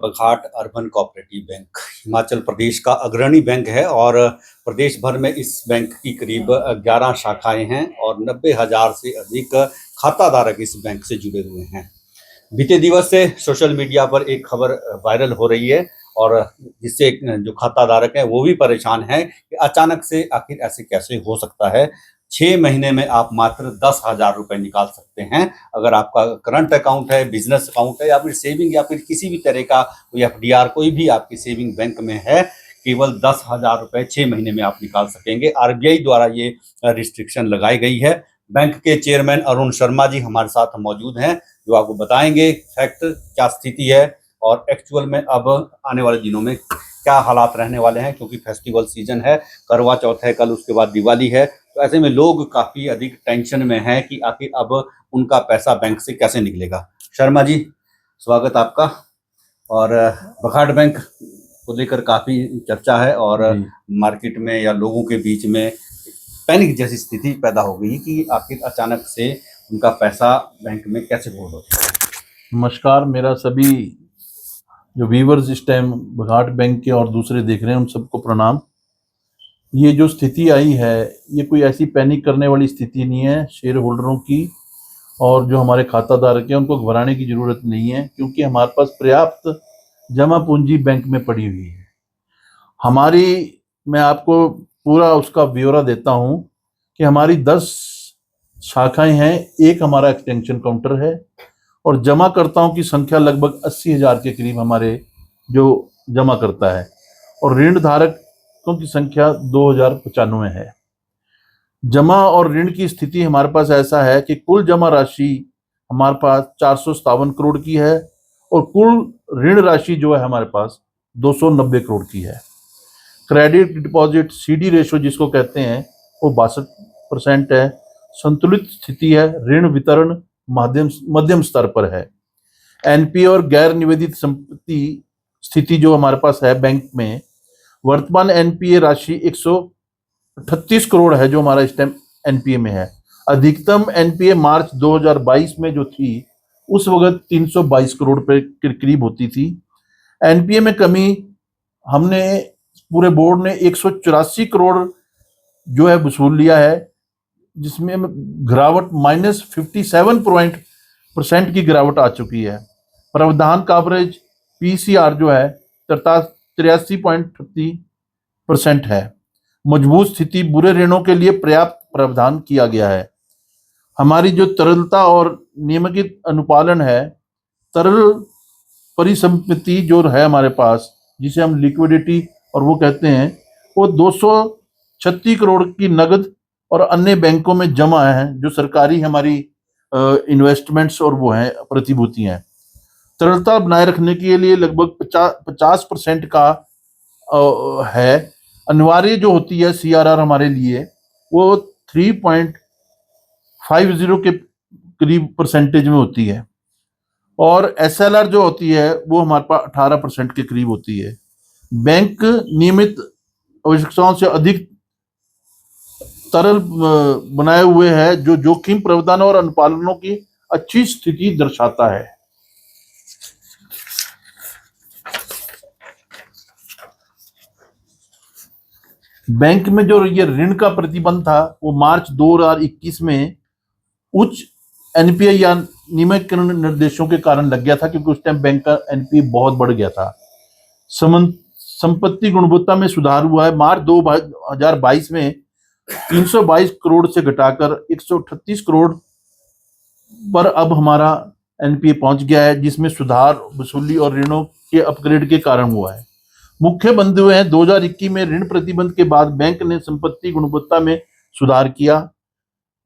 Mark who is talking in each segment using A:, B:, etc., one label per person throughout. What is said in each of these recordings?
A: बघाट urban cooperative bank Himachal Pradesh का अग्रणी bank है और प्रदेश भर में इस बैंक की करीब 11 शाखाएं हैं और 90,000 से अधिक खाताधारक इस बैंक से जुड़े हुए हैं। बीते दिवस से सोशल मीडिया पर एक खबर वायरल हो रही है और जिससे जो खाताधारक हैं वो भी परेशान हैं कि अचानक से आखिर ऐसे कैसे हो सकता है। 6 महीने में आप मात्र 10,000 रुपए निकाल सकते हैं। अगर आपका करंट अकाउंट है, बिजनेस अकाउंट है या फिर सेविंग या फिर किसी भी तरह का कोई एफडीआर कोई भी आपकी सेविंग बैंक में है, केवल 10,000 रुपए 6 महीने में आप निकाल सकेंगे। आरबीआई द्वारा ये रिस्ट्रिक्शन लगाई गई है। बैंक के चेयरमैन अरुण शर्मा जी हमारे साथ मौजूद हैं, जो आपको बताएंगे फैक्ट क्या स्थिति है और एक्चुअल में अब आने वाले दिनों में क्या हालात रहने वाले हैं, क्योंकि फेस्टिवल सीजन है, करवा चौथ है कल, उसके बाद दिवाली है। तो ऐसे में लोग काफी अधिक टेंशन में हैं कि आखिर अब उनका पैसा बैंक से कैसे निकलेगा। शर्मा जी, स्वागत आपका। और बघाट बैंक को लेकर काफी चर्चा है और मार्केट में या लोगों के बीच में पैनिक जैसी स्थिति पैदा हो गई कि आखिर अचानक से उनका पैसा बैंक में कैसे होल्ड होता है।
B: नमस्कार, मेरा सभी जो व्यूवर्स इस टाइम बघाट बैंक के और दूसरे देख रहे हैं उन सबको प्रणाम। ये जो स्थिति आई है ये कोई ऐसी पैनिक करने वाली स्थिति नहीं है। शेयर होल्डरों की और जो हमारे खाताधारक हैं उनको घबराने की ज़रूरत नहीं है, क्योंकि हमारे पास पर्याप्त जमा पूंजी बैंक में पड़ी हुई है। मैं आपको पूरा उसका ब्यौरा देता हूँ कि हमारी 10 शाखाएं हैं, एक हमारा एक्सटेंशन काउंटर है और जमाकर्ताओं की संख्या लगभग 80,000 के करीब हमारे जो जमा करता है और ऋण धारकों की संख्या 2,095 है। जमा और ऋण की स्थिति हमारे पास ऐसा है कि कुल जमा राशि हमारे पास 457 करोड़ की है और कुल ऋण राशि जो है हमारे पास 290 करोड़ की है। क्रेडिट डिपॉजिट सीडी रेशो जिसको कहते हैं वो 62% है। संतुलित स्थिति है। ऋण वितरण मध्यम स्तर पर है। एनपीए और गैर निवेदित संपत्ति स्थिति जो हमारे पास है बैंक में, वर्तमान एनपीए राशि 138 करोड़ है जो हमारा इस टाइम एनपीए में है। अधिकतम एनपीए मार्च 2022 में जो थी उस वक्त 322 करोड़ पे करीब होती थी। एनपीए में कमी हमने पूरे बोर्ड ने 184 करोड़ जो है वसूल लिया है, जिसमें गिरावट -57% की गिरावट आ चुकी है। प्रावधान कवरेज पीसीआर जो है 83.38% है। मजबूत स्थिति, बुरे ऋणों के लिए पर्याप्त प्रावधान किया गया है। हमारी जो तरलता और नियमित अनुपालन है, तरल परिसंपत्ति जो है हमारे पास जिसे हम लिक्विडिटी और वो कहते हैं, वो 236 करोड़ की नगद और अन्य बैंकों में जमा है जो सरकारी हमारी इन्वेस्टमेंट्स और वो हैं प्रतिभूति हैं। तरलता बनाए रखने के लिए लगभग 50% का है। अनिवार्य जो होती है सीआरआर हमारे लिए वो 3.50 के करीब परसेंटेज में होती है और एसएलआर जो होती है वो हमारे पास 18% के करीब होती है। बैंक नियमित आवश्यकताओं से अधिक तरल बनाए हुए है जो जोखिम प्रबंधन और अनुपालनों की अच्छी स्थिति दर्शाता है। बैंक में जो ये ऋण का प्रतिबंध था वो मार्च 2021 में उच्च एनपीए या नियमकीकरण निर्देशों के कारण लग गया था, क्योंकि उस टाइम बैंक का एनपीए बहुत बढ़ गया था। संपत्ति गुणवत्ता में सुधार हुआ है। मार्च 2022 में 322 करोड़ से घटाकर 138 करोड़ पर अब हमारा एनपीए पहुंच गया है, जिसमें सुधार वसूली और ऋणों के अपग्रेड के कारण हुआ है। मुख्य बिंदु हैं 2021 में ऋण प्रतिबंध के बाद बैंक ने संपत्ति गुणवत्ता में सुधार किया,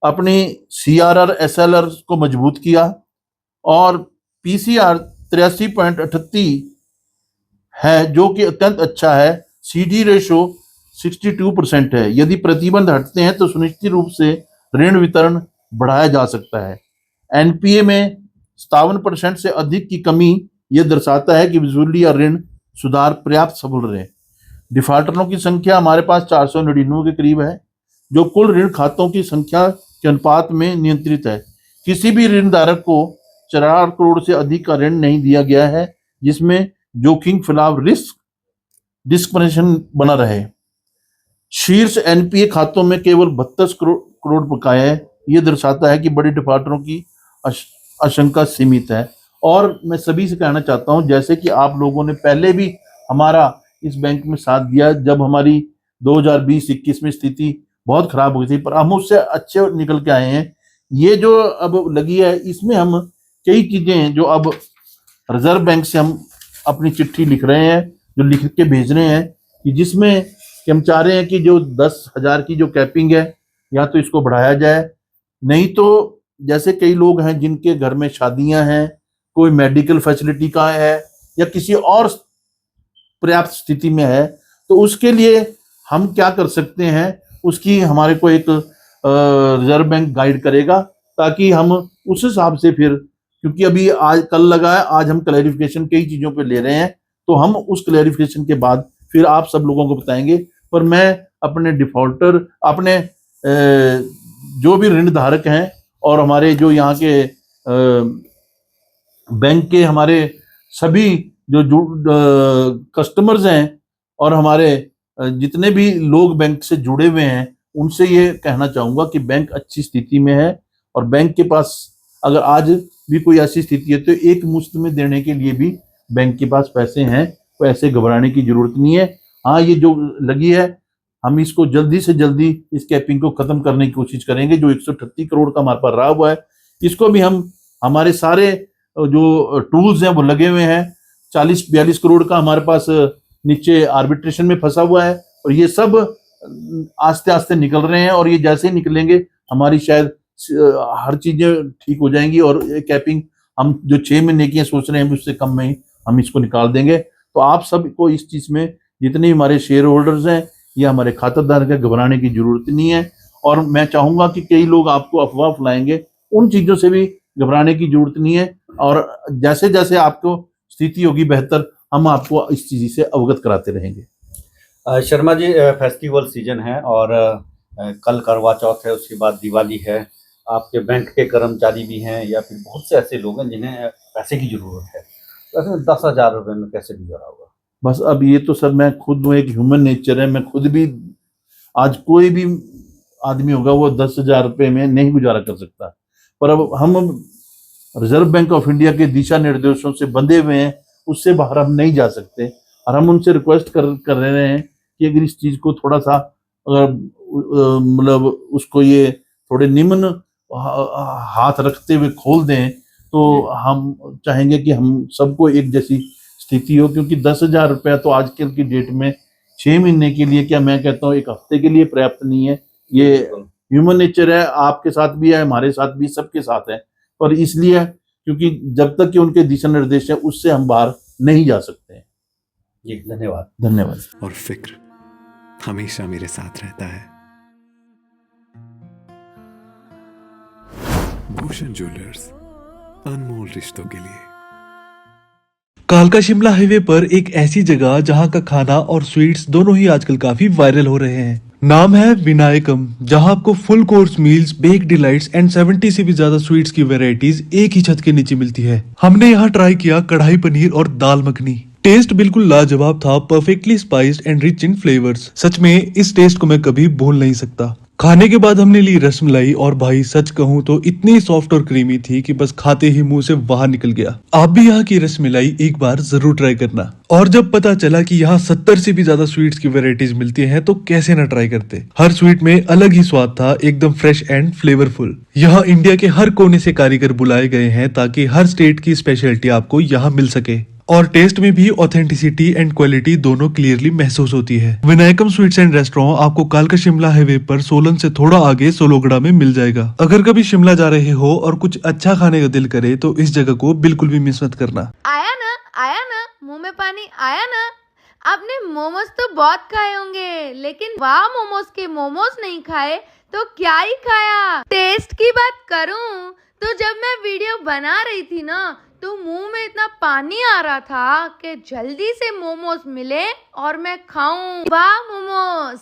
B: अपनी सीआरआर एसएलआर को मजबूत किया और पीसीआर 83.38 है जो कि अत्यंत अच्छा है। सीडी रेशो 62% है। यदि प्रतिबंध हटते हैं तो सुनिश्चित रूप से ऋण वितरण बढ़ाया जा सकता है। एनपीए में 57% से अधिक की कमी यह दर्शाता है कि वसूली या ऋण सुधार पर्याप्त सफल रहे। डिफॉल्टरों की संख्या हमारे पास 499 के करीब है, जो कुल ऋण खातों की संख्या के अनुपात में नियंत्रित है। किसी भी ऋणधारक को 4 करोड़ से अधिक का ऋण नहीं दिया गया है, जिसमें जोखिम खिलाफ रिस्क डिस्क्रिमिनेशन बना रहे। शीर्ष एनपीए खातों में केवल 32 करोड़ बकाया है। ये दर्शाता है कि बड़े डिफॉल्टरों की आशंका सीमित है। और मैं सभी से कहना चाहता हूं, जैसे कि आप लोगों ने पहले भी हमारा इस बैंक में साथ दिया, जब हमारी 2020-21 में स्थिति बहुत खराब हुई थी, पर हम उससे अच्छे निकल के आए हैं। ये जो अब लगी है, इसमें हम कई चीजें हैं जो अब रिजर्व बैंक से हम अपनी चिट्ठी लिख रहे हैं, जो लिख के भेज रहे हैं, कि जिसमें कि हम चाह रहे हैं कि जो 10,000 की जो कैपिंग है, या तो इसको बढ़ाया जाए, नहीं तो जैसे कई लोग हैं जिनके घर में शादियां हैं, कोई मेडिकल फैसिलिटी का है या किसी और पर्याप्त स्थिति में है, तो उसके लिए हम क्या कर सकते हैं, उसकी हमारे को एक रिजर्व बैंक गाइड करेगा, ताकि हम उस हिसाब से फिर, क्योंकि अभी आज कल लगा है, आज हम क्लैरिफिकेशन कई चीजों पे ले रहे हैं, तो हम उस क्लैरिफिकेशन के बाद फिर आप सब लोगों को बताएंगे। पर मैं अपने डिफॉल्टर, अपने जो भी ऋण धारक हैं और हमारे जो यहाँ के बैंक के हमारे सभी जो कस्टमर्स हैं और हमारे जितने भी लोग बैंक से जुड़े हुए हैं, उनसे ये कहना चाहूंगा कि बैंक अच्छी स्थिति में है, और बैंक के पास अगर आज भी कोई ऐसी स्थिति है तो एक मुश्त में देने के लिए भी बैंक के पास पैसे हैं, तो ऐसे घबराने की जरूरत नहीं है। हाँ, ये जो लगी है, हम इसको जल्दी से जल्दी इस कैपिंग को खत्म करने की कोशिश करेंगे। जो 138 करोड़ का हमारे पास रहा हुआ है, इसको भी हम, हमारे सारे जो टूल्स हैं वो लगे हुए हैं। 40-42 करोड़ का हमारे पास नीचे आर्बिट्रेशन में फंसा हुआ है, और ये सब आस्ते आस्ते निकल रहे हैं, और ये जैसे ही निकलेंगे हमारी शायद हर चीजें ठीक हो जाएंगी, और कैपिंग हम जो 6 महीने की सोच रहे हैं उससे कम में ही हम इसको निकाल देंगे। तो आप सबको इस चीज में, जितने हमारे शेयर होल्डर्स हैं या हमारे खाताधारक हैं, घबराने की जरूरत नहीं है। और मैं चाहूंगा कि कई लोग आपको अफवाह फैलाएंगे, उन चीजों से भी घबराने की जरूरत नहीं है, और जैसे जैसे आपको स्थिति होगी बेहतर, हम आपको इस चीज से अवगत कराते रहेंगे।
A: शर्मा जी, फेस्टिवल सीजन है और कल करवा चौथ है, उसके बाद दिवाली है। आपके बैंक के कर्मचारी भी हैं या फिर बहुत से ऐसे लोग हैं जिन्हें पैसे की जरूरत है, तो ऐसे 10,000 रुपये में कैसे गुजारा होगा?
B: बस अब ये तो सर, मैं खुद एक ह्यूमन नेचर है, मैं खुद भी, आज कोई भी आदमी होगा वो 10,000 रुपये में नहीं गुजारा कर सकता। पर अब हम रिजर्व बैंक ऑफ इंडिया के दिशा निर्देशों से बंधे हुए हैं, उससे बाहर हम नहीं जा सकते, और हम उनसे रिक्वेस्ट कर रहे हैं कि अगर इस चीज को थोड़ा सा, अगर मतलब उसको ये थोड़े निम्न हाथ रखते हुए खोल दें, तो हम चाहेंगे कि हम सबको एक जैसी स्थिति हो, क्योंकि 10,000 रुपया तो आजकल की डेट में 6 महीने के लिए, क्या मैं कहता हूँ 1 हफ्ते के लिए पर्याप्त नहीं है। ये ह्यूमन नेचर है, आपके साथ भी है, हमारे साथ भी, सबके साथ है। पर इसलिए क्योंकि जब तक कि उनके दिशा निर्देश है, उससे हम बाहर नहीं जा सकते हैं।
A: जी, धन्यवाद।
B: धन्यवाद।
C: और फिक्र हमेशा मेरे साथ रहता है। भूषण ज्वेलर्स, अनमोल रिश्तों के लिए।
D: कालका शिमला हाईवे पर एक ऐसी जगह जहां का खाना और स्वीट्स दोनों ही आजकल काफी वायरल हो रहे हैं। नाम है विनायकम, जहां आपको full course meals, bake delights and 70 से भी ज्यादा स्वीट्स की वैरायटीज एक ही छत के नीचे मिलती है। हमने यहाँ ट्राई किया कढ़ाई पनीर और दाल मखनी। टेस्ट बिल्कुल लाजवाब था, perfectly spiced and rich in flavours. सच में इस टेस्ट को मैं कभी भूल नहीं सकता। खाने के बाद हमने ली रसमलाई, और भाई सच कहूँ तो इतनी सॉफ्ट और क्रीमी थी कि बस खाते ही मुंह से बाहर निकल गया। आप भी यहाँ की रसमलाई एक बार जरूर ट्राई करना। और जब पता चला कि यहाँ 70 से भी ज्यादा स्वीट्स की वैरायटीज मिलती हैं, तो कैसे ना ट्राई करते। हर स्वीट में अलग ही स्वाद था, एकदम फ्रेश एंड फ्लेवरफुल। यहाँ इंडिया के हर कोने से कारीगर बुलाए गए हैं ताकि हर स्टेट की स्पेशलिटी आपको यहाँ मिल सके, और टेस्ट में भी ऑथेंटिसिटी एंड क्वालिटी दोनों क्लियरली महसूस होती है। विनायकम स्वीट्स एंड रेस्टोरेंट आपको कालका शिमला हाईवे पर सोलन से थोड़ा आगे सोलोगड़ा में मिल जाएगा। अगर कभी शिमला जा रहे हो और कुछ अच्छा खाने का दिल करे तो इस जगह को बिल्कुल भी मिस मत करना।
E: आया ना, मुंह में पानी आया ना। आपने मोमोज तो बहुत खाए होंगे, लेकिन वाह मोमोज के मोमोज नहीं खाए तो क्या ही खाया। टेस्ट की बात करूं तो जब मैं वीडियो बना रही थी ना, तो मुंह में इतना पानी आ रहा था कि जल्दी से मोमोज मिले और मैं खाऊं। वाह मोमोज।